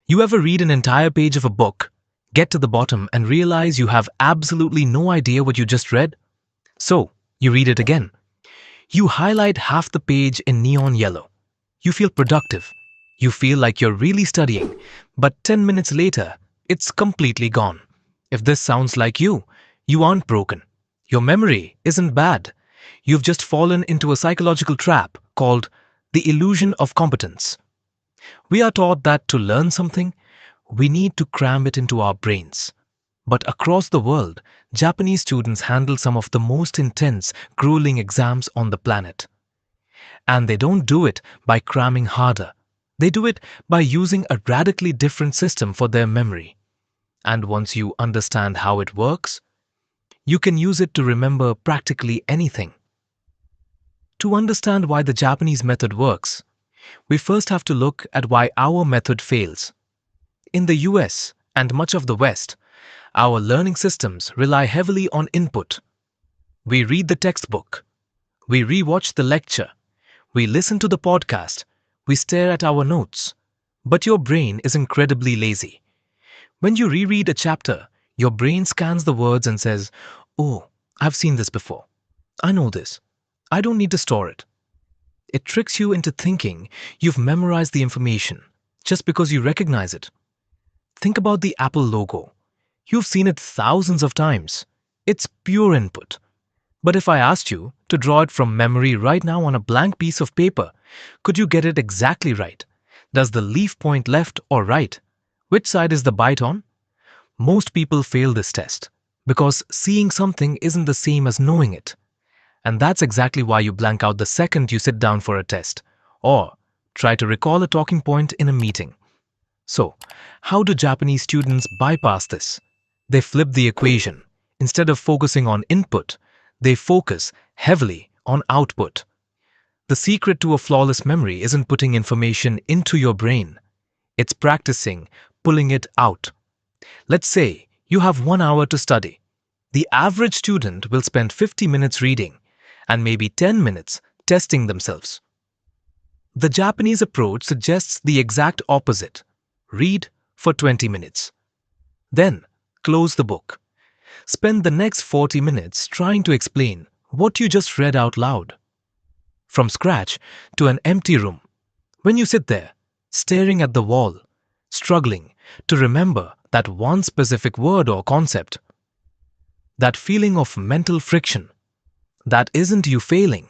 You ever read an entire page of a book, get to the bottom and realize you have absolutely no idea what you just read? So, you read it again. You highlight half the page in neon yellow. You feel productive. You feel like you're really studying, but 10 minutes later, it's completely gone. If this sounds like you aren't broken. Your memory isn't bad. You've just fallen into a psychological trap called the illusion of competence. We are taught that to learn something, we need to cram it into our brains. But across the world, Japanese students handle some of the most intense, grueling exams on the planet. And they don't do it by cramming harder. They do it by using a radically different system for their memory. And once you understand how it works, you can use it to remember practically anything. To understand why the Japanese method works, we first have to look at why our method fails. In the US and much of the West, our learning systems rely heavily on input. We read the textbook, we rewatch the lecture, we listen to the podcast, we stare at our notes. But your brain is incredibly lazy. When you reread a chapter, your brain scans the words and says, "Oh, I've seen this before. I know this. I don't need to store it." It tricks you into thinking you've memorized the information just because you recognize it. Think about the Apple logo. You've seen it thousands of times. It's pure input. But if I asked you to draw it from memory right now on a blank piece of paper, could you get it exactly right? Does the leaf point left or right? Which side is the bite on? Most people fail this test because seeing something isn't the same as knowing it. And that's exactly why you blank out the second you sit down for a test or try to recall a talking point in a meeting. So, how do Japanese students bypass this? They flip the equation. Instead of focusing on input, they focus heavily on output. The secret to a flawless memory isn't putting information into your brain. It's practicing pulling it out. Let's say you have 1 hour to study. The average student will spend 50 minutes reading and maybe 10 minutes testing themselves. The Japanese approach suggests the exact opposite. Read for 20 minutes. Then, close the book. Spend the next 40 minutes trying to explain what you just read out loud. From scratch to an empty room. When you sit there, staring at the wall, struggling to remember that one specific word or concept, that feeling of mental friction, that isn't you failing.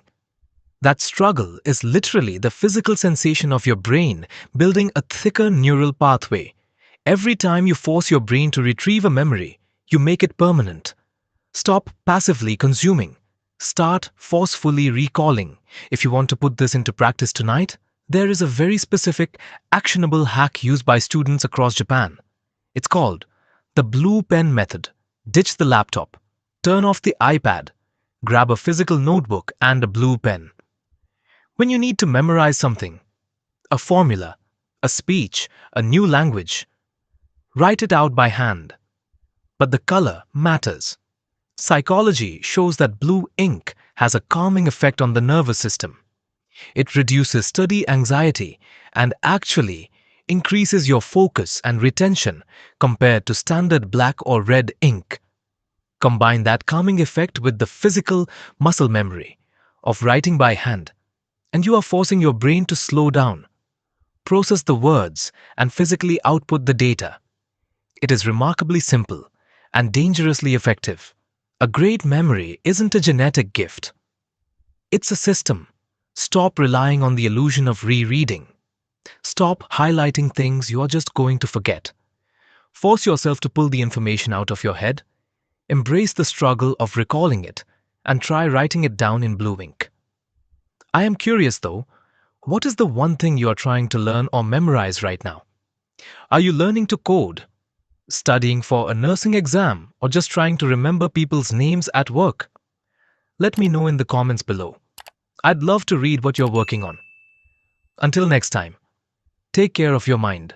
That struggle is literally the physical sensation of your brain building a thicker neural pathway. Every time you force your brain to retrieve a memory, you make it permanent. Stop passively consuming. Start forcefully recalling. If you want to put this into practice tonight, there is a very specific, actionable hack used by students across Japan. It's called the blue pen method. Ditch the laptop. Turn off the iPad. Grab a physical notebook and a blue pen. When you need to memorize something, a formula, a speech, a new language, write it out by hand. But the color matters. Psychology shows that blue ink has a calming effect on the nervous system. It reduces study anxiety and actually increases your focus and retention compared to standard black or red ink. Combine that calming effect with the physical muscle memory of writing by hand, and you are forcing your brain to slow down, process the words, and physically output the data. It is remarkably simple and dangerously effective. A great memory isn't a genetic gift. It's a system. Stop relying on the illusion of rereading. Stop highlighting things you are just going to forget. Force yourself to pull the information out of your head. Embrace the struggle of recalling it and try writing it down in blue ink. I am curious though, what is the one thing you are trying to learn or memorize right now? Are you learning to code, studying for a nursing exam, or just trying to remember people's names at work? Let me know in the comments below. I'd love to read what you're working on. Until next time, take care of your mind.